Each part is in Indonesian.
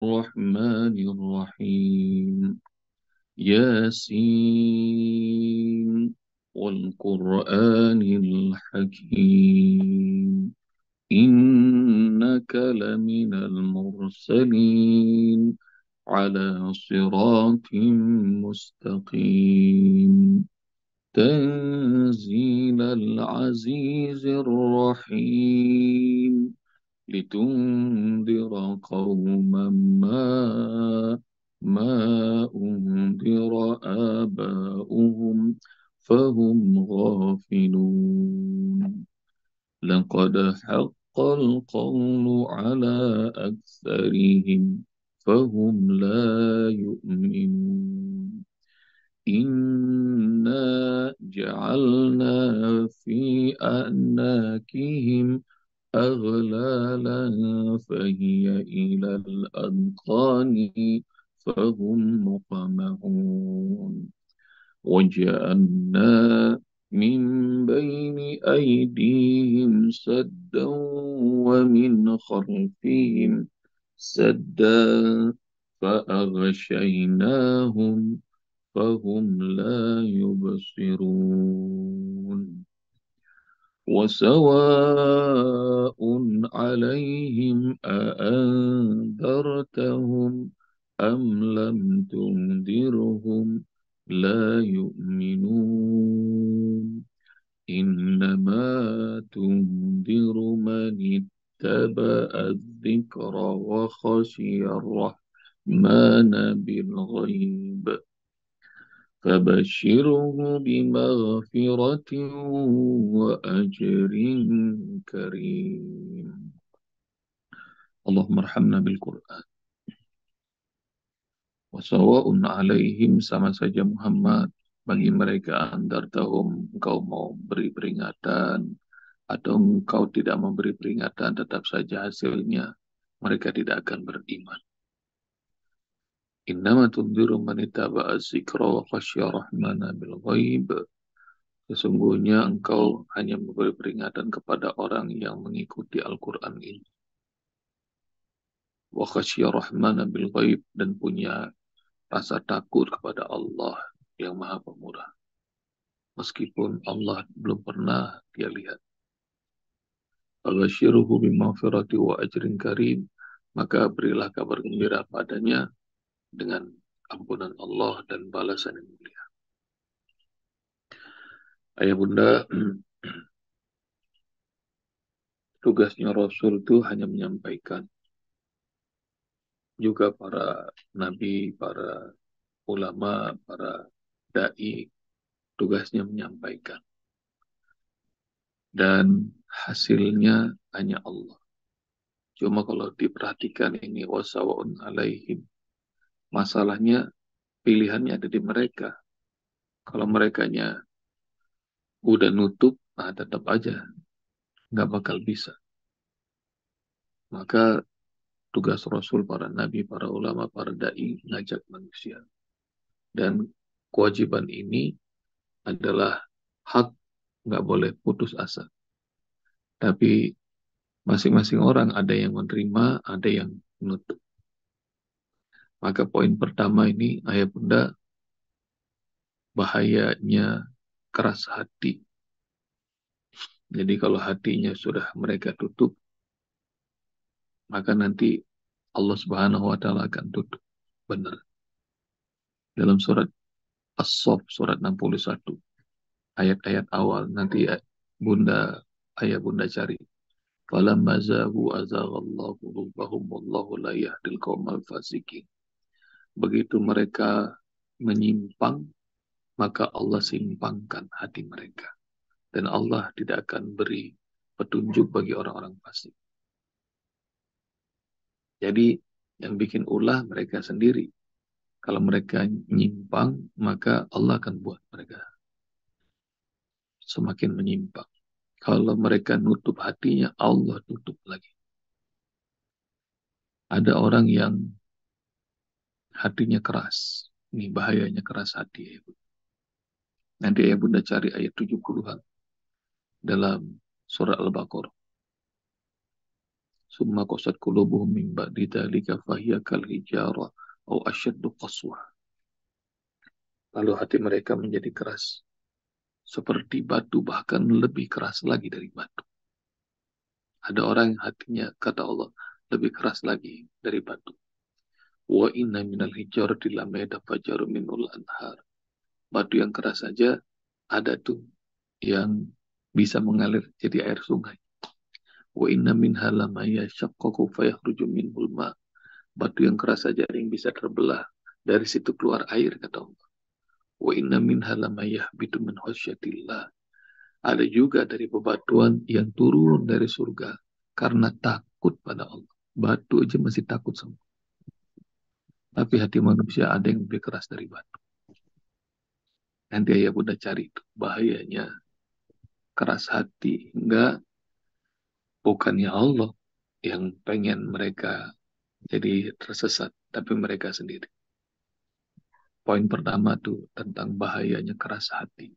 الرحمن الرحيم ياسين والقرآن الحكيم إنك لمن المرسلين على صراط مستقيم تنزيل العزيز الرحيم لتنذر قوما ما أنذر آباؤهم فهم غافلون لقد حق القول على أكثرهم فهم لا يؤمنون إنا جعلنا في أعناقهم أغلالا فهي إلى الأذقان فهم مقمحون وجعلنا من بين أيديهم سدا ومن خلفهم سدا فأغشيناهم فهم لا يبصرون وسواء عليهم أأنذرتهم أم لم تنذرهم لا يؤمنون إنما تنذر من اتبع الذكر وخشي الرحمن بالغيب فبشره بمغفرة وأجر كريم اللهم ارحمنا بالقرآن wasawa'un alaihim sama saja Muhammad bagi mereka andartahum engkau mau beri peringatan atau engkau tidak memberi peringatan tetap saja hasilnya mereka tidak akan beriman. Innama tunziru man ittaba'a dzikra wa khasyya rahmana bil ghaib. Sesungguhnya engkau hanya memberi peringatan kepada orang yang mengikuti Al-Quran ini. Wa khasyya rahmana bil ghaib dan punya rasa takut kepada Allah yang Maha Pemurah. Meskipun Allah belum pernah dia lihat. Fabasyirhu bimaghfirati wa ajrin karim. Maka berilah kabar gembira padanya dengan ampunan Allah dan balasan yang mulia. Ayah bunda, tugasnya Rasul itu hanya menyampaikan. Juga para nabi, para ulama, para da'i, tugasnya menyampaikan. Dan hasilnya hanya Allah. Cuma kalau diperhatikan ini wasawa'un alaihim. Masalahnya pilihannya ada di mereka. Kalau merekanya udah nutup, nah tetap aja nggak bakal bisa. Maka tugas Rasul, para nabi, para ulama, para da'i ngajak manusia. Dan kewajiban ini adalah hak, nggak boleh putus asa. Tapi masing-masing orang ada yang menerima, ada yang menutup. Maka poin pertama ini, ayah bunda, bahayanya keras hati. Jadi kalau hatinya sudah mereka tutup, maka nanti Allah Subhanahu wa taala akan tutup. Benar. Dalam surat As-Saff surat 61 ayat-ayat awal nanti bunda ayah bunda cari. Falamma zagu azaghallahu qulubahum wallahu la yahdil qaumal fasikin. Begitu mereka menyimpang, maka Allah simpangkan hati mereka. Dan Allah tidak akan beri petunjuk bagi orang-orang fasik. Jadi yang bikin ulah mereka sendiri. Kalau mereka nyimpang, maka Allah akan buat mereka semakin menyimpang. Kalau mereka nutup hatinya, Allah tutup lagi. Ada orang yang hatinya keras. Ini bahayanya keras hati. Ya. Nanti ya bunda cari ayat 70-an dalam surah Al-Baqarah. Summa qasat qulubuhum min ba'di dzalika fahiya kal hijarah au asyaddu qaswah. Lalu hati mereka menjadi keras seperti batu, bahkan lebih keras lagi dari batu. Ada orang yang hatinya, kata Allah, lebih keras lagi dari batu. Wa inna minal hijarati lama yatafajjaru minul anhar. Batu yang keras saja ada tuh yang bisa mengalir jadi air sungai. Wa inna minha lama yashaqqaqu fayakhruju minhul ma. Batu yang keras saja ada yang bisa terbelah, dari situ keluar air, kata Allah. Wa inna minha lama yahbitu min khasyatillah. Ada juga dari bebatuan yang turun dari surga karena takut pada Allah. Batu aja masih takut sama. Tapi hati manusia ada yang lebih keras dari batu. Nanti ayah bunda cari itu. Bahayanya keras hati. Enggak, bukannya Allah yang pengen mereka jadi tersesat, tapi mereka sendiri. Poin pertama tuh tentang bahayanya keras hati.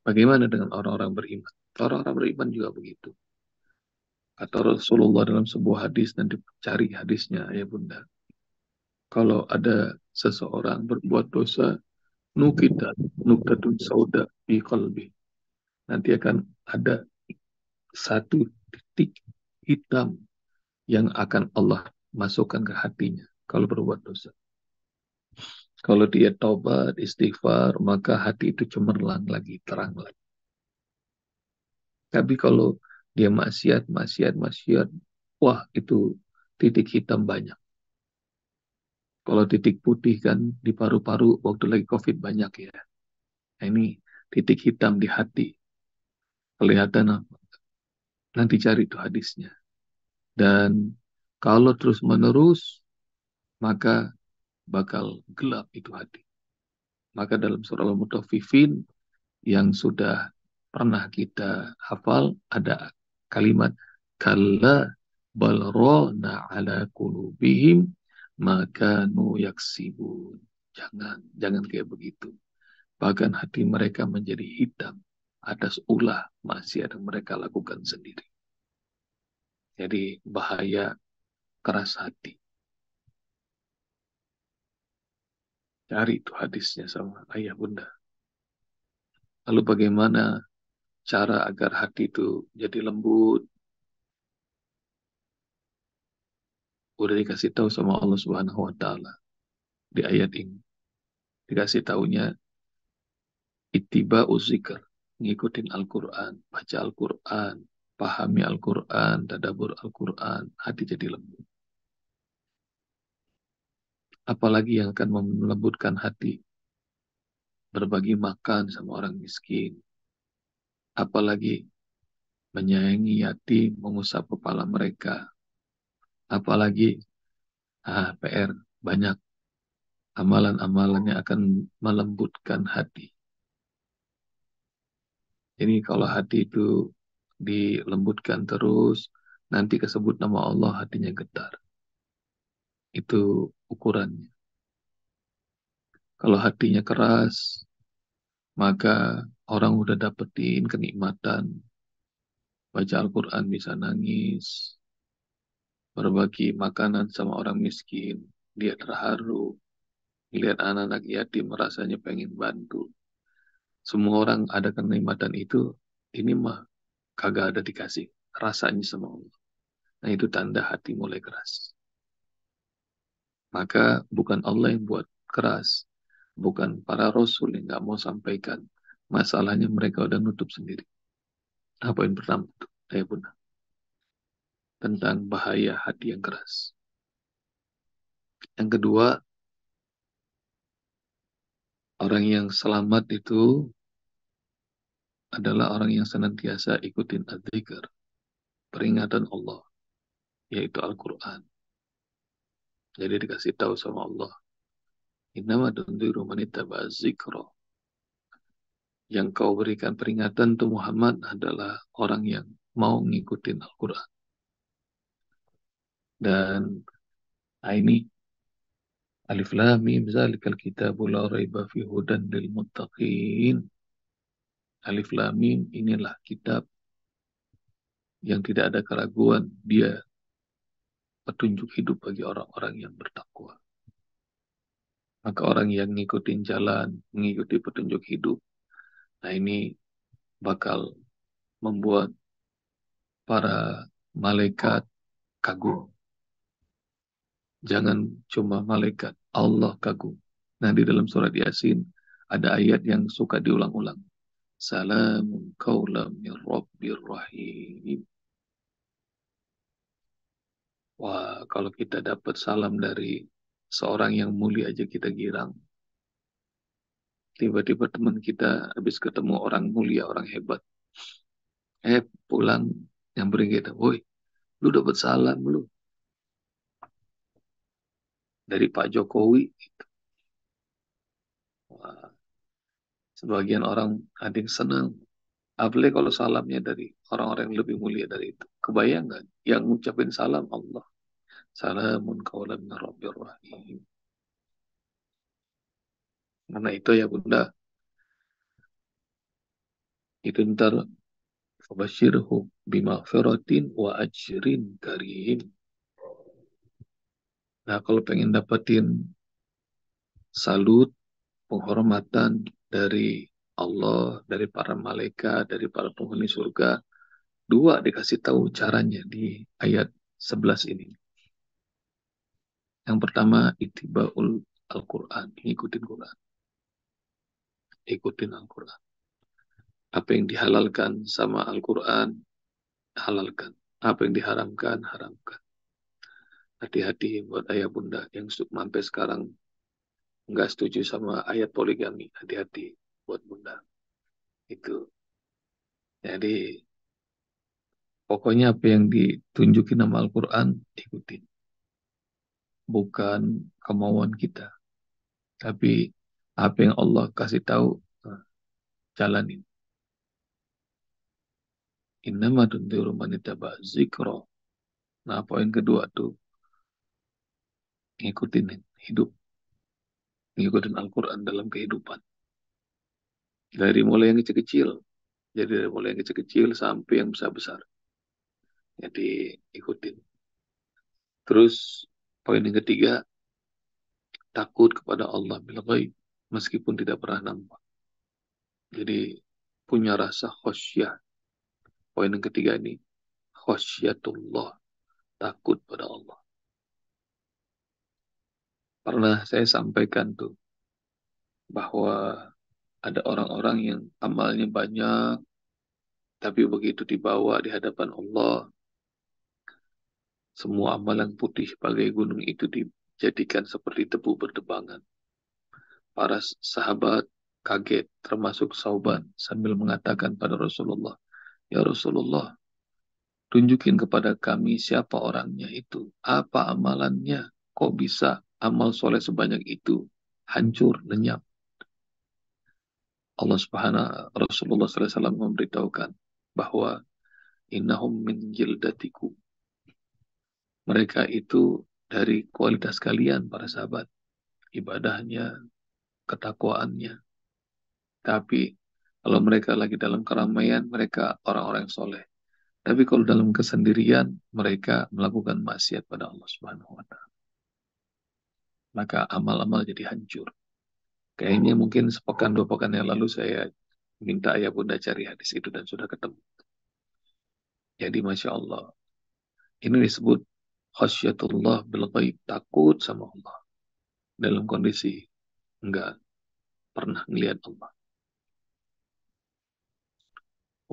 Bagaimana dengan orang-orang beriman? Orang-orang beriman juga begitu. Kata Rasulullah dalam sebuah hadis, nanti cari hadisnya ya bunda. Kalau ada seseorang berbuat dosa, nuktatun sauda di qalbi. Nanti akan ada satu titik hitam yang akan Allah masukkan ke hatinya kalau berbuat dosa. Kalau dia taubat, istighfar, maka hati itu cemerlang lagi, terang lagi. Tapi kalau dia maksiat, wah itu titik hitam banyak. Kalau titik putih kan di paru-paru waktu lagi COVID banyak ya. Nah, ini titik hitam di hati. Kelihatan apa? Nanti cari tuh hadisnya. Dan kalau terus-menerus, maka bakal gelap itu hati. Maka dalam surah Al-Mutaffifin yang sudah pernah kita hafal, ada kalimat kalla balrona ala qulubihim makanu yaksibun. Jangan kayak begitu. Bahkan hati mereka menjadi hitam atas ulah maksiat yang mereka lakukan sendiri. Jadi bahaya keras hati. Cari itu hadisnya sama ayah bunda. Lalu bagaimana cara agar hati itu jadi lembut? Udah dikasih tahu sama Allah Subhanahu wa taala di ayat ini. Dikasih tahunya ittiba uzikr, ngikutin Al-Qur'an, baca Al-Qur'an, pahami Al-Qur'an, tadabbur Al-Qur'an, hati jadi lembut. Apalagi yang akan melembutkan hati? Berbagi makan sama orang miskin. Apalagi menyayangi yatim, mengusap kepala mereka. Apalagi PR banyak amalan-amalan yang akan melembutkan hati. Jadi kalau hati itu dilembutkan terus, nanti kesebut nama Allah hatinya getar. Itu ukurannya. Kalau hatinya keras, maka orang udah dapetin kenikmatan. Baca Al-Quran bisa nangis. Berbagi makanan sama orang miskin. Dia terharu. Lihat anak-anak yatim rasanya pengen bantu. Semua orang ada kenikmatan itu. Ini mah kagak ada dikasih. Rasanya sama Allah. Nah itu tanda hati mulai keras. Maka bukan Allah yang buat keras. Bukan para rasul yang nggak mau sampaikan. Masalahnya mereka udah nutup sendiri. Apa yang pertama itu? Saya pun tentang bahaya hati yang keras. Yang kedua, orang yang selamat itu adalah orang yang senantiasa ikutin adzikr, peringatan Allah, yaitu Al-Quran. Jadi dikasih tahu sama Allah, innama tunziru man ittaba'a dzikra. Yang kau berikan peringatan tuh Muhammad adalah orang yang mau ngikutin Al-Quran. Dan ini Alif Lam Mim zalikal kitabu la raiba fi hudan lil muttaqin. Alif Lam Mim inilah kitab yang tidak ada keraguan, dia petunjuk hidup bagi orang-orang yang bertakwa. Maka orang yang ngikutin jalan, mengikuti petunjuk hidup, nah ini bakal membuat para malaikat kagum. Jangan cuma malaikat, Allah kagum. Nah, di dalam surat Yasin ada ayat yang suka diulang-ulang. Salamun qaulam min rabbir rahim. Wah, kalau kita dapat salam dari seorang yang mulia aja kita girang. Tiba-tiba teman kita habis ketemu orang mulia, orang hebat. Pulang nyamperin kita. Woi, lu dapat salam lu dari Pak Jokowi. Wah, sebagian orang ada yang senang. Apalagi kalau salamnya dari orang-orang yang lebih mulia dari itu. Kebayang nggak? Yang ngucapin salam Allah. Salamun qaulan min rabbir rahim. Karena itu ya Bunda, itu ntar fabashirhum bimaghfiratin wa ajrin karim. Nah, kalau pengen dapetin salut, penghormatan dari Allah, dari para malaikat, dari para penghuni surga, dua dikasih tahu caranya di ayat 11 ini. Yang pertama, ittibaul Al-Quran, ikutin Quran. Ikutin Al-Quran. Apa yang dihalalkan sama Al-Quran, halalkan. Apa yang diharamkan, haramkan. Hati-hati buat ayah bunda yang sampai sekarang nggak setuju sama ayat poligami. Hati-hati buat bunda. Itu. Jadi pokoknya apa yang ditunjukin nama Al-Quran, ikutin. Bukan kemauan kita. Tapi apa yang Allah kasih tahu, jalanin. Innama tunziru man ittaba zikra. Nah, poin kedua tuh, ngikutin hidup. Ngikutin Al-Quran dalam kehidupan. Dari mulai yang kecil-kecil. Jadi dari mulai yang kecil-kecil sampai yang besar-besar. Jadi ikutin. Terus poin yang ketiga, takut kepada Allah bil ghaib meskipun tidak pernah nampak. Jadi punya rasa khosyah. Poin yang ketiga ini, khosyatullah, takut pada Allah. Pernah saya sampaikan tuh bahwa ada orang-orang yang amalnya banyak, tapi begitu dibawa di hadapan Allah, semua amalan putih bagai gunung itu dijadikan seperti tebu berdebangan. Para sahabat kaget, termasuk Sauban, sambil mengatakan pada Rasulullah, "Ya Rasulullah, tunjukin kepada kami siapa orangnya itu. Apa amalannya? Kok bisa amal soleh sebanyak itu hancur, lenyap?" Allah Subhanahu Rasulullah SAW memberitahukan bahwa innahum min jildatiku. Mereka itu dari kualitas kalian para sahabat, ibadahnya, ketakwaannya. Tapi kalau mereka lagi dalam keramaian, mereka orang-orang soleh. Tapi kalau dalam kesendirian, mereka melakukan maksiat pada Allah Subhanahu wa Ta'ala. Maka amal-amal jadi hancur. Kayaknya mungkin sepekan dua pekan yang lalu saya minta ayah bunda cari hadis itu dan sudah ketemu. Jadi Masya Allah. Ini disebut khasyatullah bil ghaib, takut sama Allah. Dalam kondisi enggak pernah melihat Allah.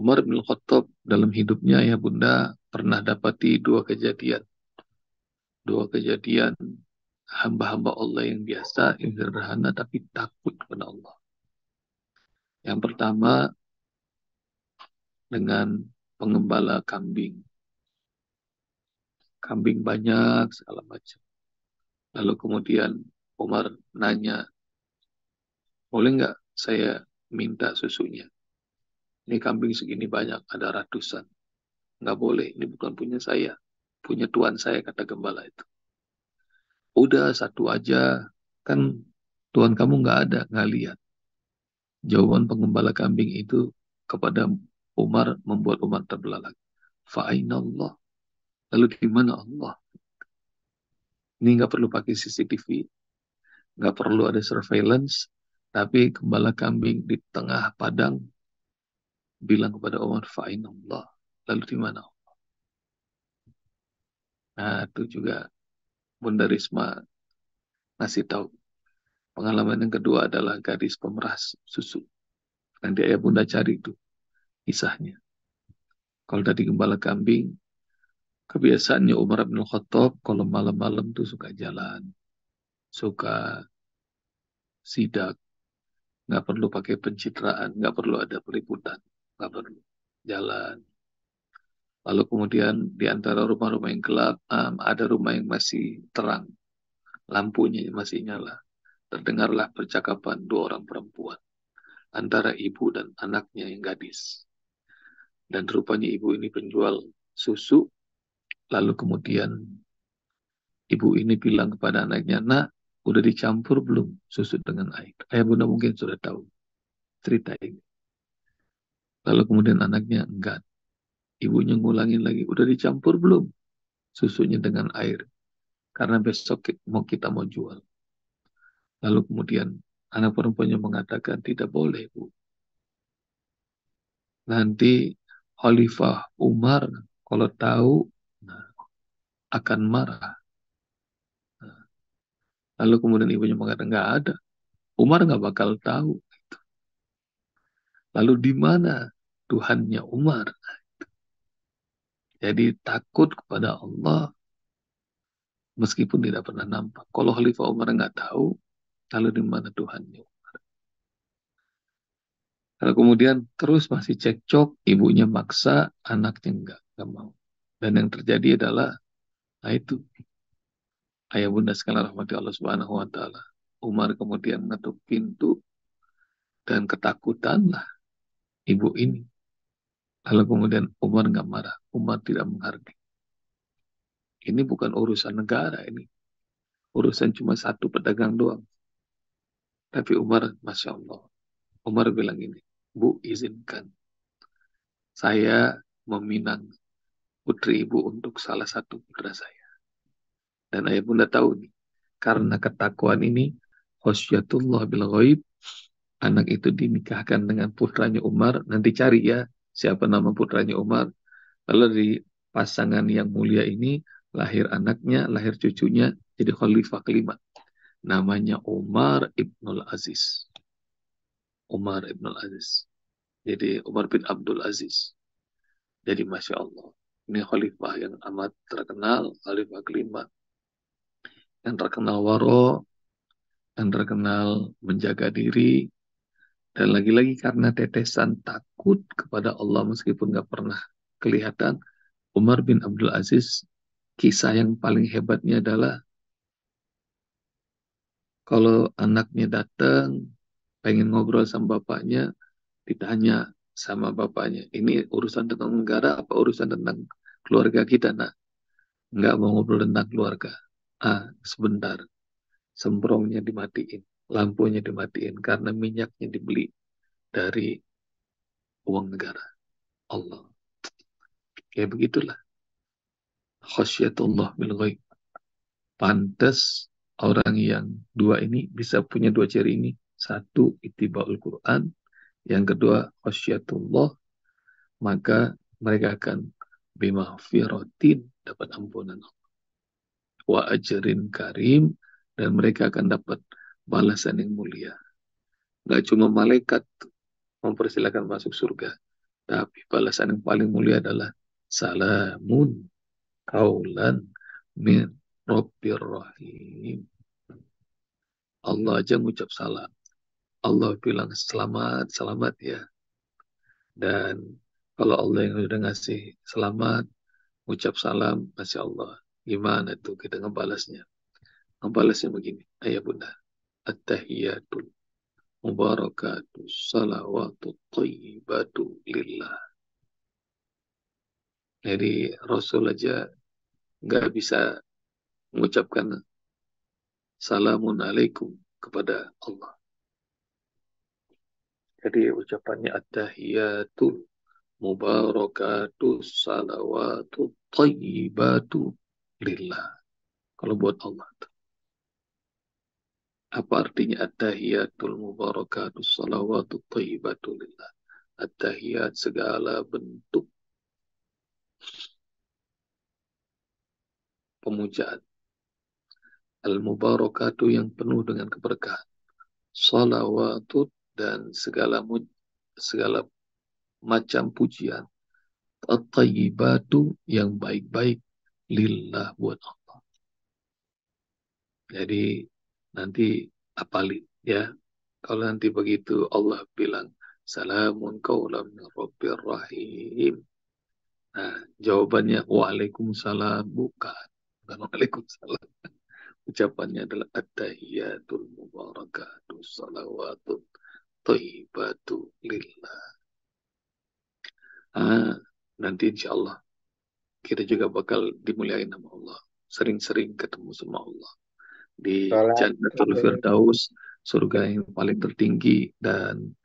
Umar bin Khattab dalam hidupnya ya bunda pernah dapati dua kejadian. Dua kejadian hamba-hamba Allah yang biasa, yang sederhana tapi takut kepada Allah. Yang pertama dengan pengembala kambing. Kambing banyak segala macam. Lalu kemudian Umar nanya, boleh nggak saya minta susunya? Ini kambing segini banyak, ada ratusan. Nggak boleh, ini bukan punya saya. Punya tuan saya, kata gembala itu. Udah satu aja, kan tuan kamu nggak ada, nggak lihat. Jawaban pengembala kambing itu kepada Umar membuat Umar terbelalak. Fa'aina Allah. Lalu di mana Allah? Ini nggak perlu pakai CCTV, nggak perlu ada surveillance, tapi gembala kambing di tengah padang bilang kepada Umar, Fa'aina Allah. Lalu di mana? Nah, itu juga Bunda Risma ngasih tahu. Pengalaman yang kedua adalah gadis pemeras susu. Nanti ayah Bunda cari itu kisahnya. Kalau tadi gembala kambing, kebiasaannya Umar bin Khattab kalau malam-malam tuh suka jalan, suka sidak, nggak perlu pakai pencitraan, nggak perlu ada peliputan, nggak perlu jalan. Lalu kemudian di antara rumah-rumah yang gelap, ada rumah yang masih terang, lampunya masih nyala. Terdengarlah percakapan dua orang perempuan antara ibu dan anaknya yang gadis. Dan rupanya ibu ini penjual susu. Lalu kemudian ibu ini bilang kepada anaknya, nak, udah dicampur belum susu dengan air? Ayah bunda mungkin sudah tahu cerita ini. Lalu kemudian anaknya, enggak. Ibunya ngulangin lagi, udah dicampur belum susunya dengan air? Karena besok mau kita mau jual. Lalu kemudian anak perempuannya mengatakan, tidak boleh, Bu. Nanti Khalifah Umar kalau tahu, nah, akan marah. Nah, lalu kemudian ibunya mengatakan, nggak ada. Umar nggak bakal tahu. Lalu di mana Tuhannya Umar? Jadi takut kepada Allah meskipun tidak pernah nampak. Kalau Khalifah Umar nggak tahu, lalu di mana Tuhannya? Lalu kemudian terus masih cekcok, ibunya maksa, anaknya nggak mau. Dan yang terjadi adalah, nah itu, ayah bunda sekalian rahmati Allah Subhanahu Wa Taala. Umar kemudian mengetuk pintu dan ketakutanlah ibu ini. Lalu kemudian Umar nggak marah, Umar tidak menghargai. Ini bukan urusan negara ini, urusan cuma satu pedagang doang. Tapi Umar, masya Allah, Umar bilang ini, Bu izinkan saya meminang putri ibu untuk salah satu putra saya. Dan ayah bunda tahu nih, karena ketakwaan ini, khosyatullah bil ghaib, anak itu dinikahkan dengan putranya Umar. Nanti cari ya, siapa nama putranya Umar. Lalu di pasangan yang mulia ini, lahir anaknya, lahir cucunya, jadi khalifah kelima. Namanya Umar Ibnul Aziz. Umar Ibnul Aziz. Jadi Umar bin Abdul Aziz. Jadi Masya Allah. Ini khalifah yang amat terkenal, khalifah kelima. Yang terkenal waro, yang terkenal menjaga diri, dan lagi-lagi karena tetesan takut kepada Allah meskipun nggak pernah kelihatan, Umar bin Abdul Aziz, kisah yang paling hebatnya adalah kalau anaknya datang, pengen ngobrol sama bapaknya, ditanya sama bapaknya, ini urusan tentang negara apa urusan tentang keluarga kita, nak? Nggak mau ngobrol tentang keluarga. Sebentar. Semprongnya dimatiin. Lampunya dimatiin. Karena minyaknya dibeli dari uang negara. Allah. Kayak begitulah. Khasyatullah bil ghaib. Pantas orang yang dua ini bisa punya dua ciri ini. Satu, ittiba'ul Quran. Yang kedua, khasyatullah. Maka mereka akan bimahfiratin, dapat ampunan wa ajrin karim, dan mereka akan dapat balasan yang mulia. Gak cuma malaikat mempersilakan masuk surga, tapi balasan yang paling mulia adalah salamun kaulan min rabbir rahim. Allah aja ngucap salam. Allah bilang selamat, selamat ya. Dan kalau Allah yang sudah ngasih selamat, ngucap salam, Masya Allah. Gimana tuh kita ngebalasnya? Ngebalasnya begini, ayah bunda. At-tahiyatul mubarakatuh salawatu thayyibatu lillah. Jadi Rasul aja nggak bisa mengucapkan salamun alaikum kepada Allah. Jadi ucapannya at-tahiyatul mubarakatuh salawatu thayyibatu lillah. Kalau buat Allah. Apa artinya at-tahiyatul mubarakatuh salawatu thayyibatu lillah? At-tahiyat segala bentuk pemujaan. Al-mubarakatuh yang penuh dengan keberkahan. Salawatu dan segala macam pujian. At-tayyibatu yang baik-baik lillah buat Allah. Jadi nanti apalin ya. Kalau nanti begitu Allah bilang salamun qaulam min rabbir rahim. Nah, jawabannya waalaikumsalam bukan. Bukan waalaikumsalam. Ucapannya adalah at-tahiyatul mubarakatuh salawatut thayyibatu lillah. Nanti insya Allah kita juga bakal dimuliain sama Allah. Sering-sering ketemu sama Allah. Di Sholat. Jannatul Firdaus, surga yang paling tertinggi, dan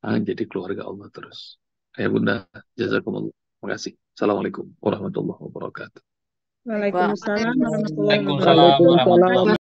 jadi keluarga Allah terus. Ya Bunda, jazakumullah. Terima kasih. Assalamualaikum warahmatullahi wabarakatuh. Waalaikumsalam warahmatullahi Waalaikumsalam wabarakatuh. warahmatullahi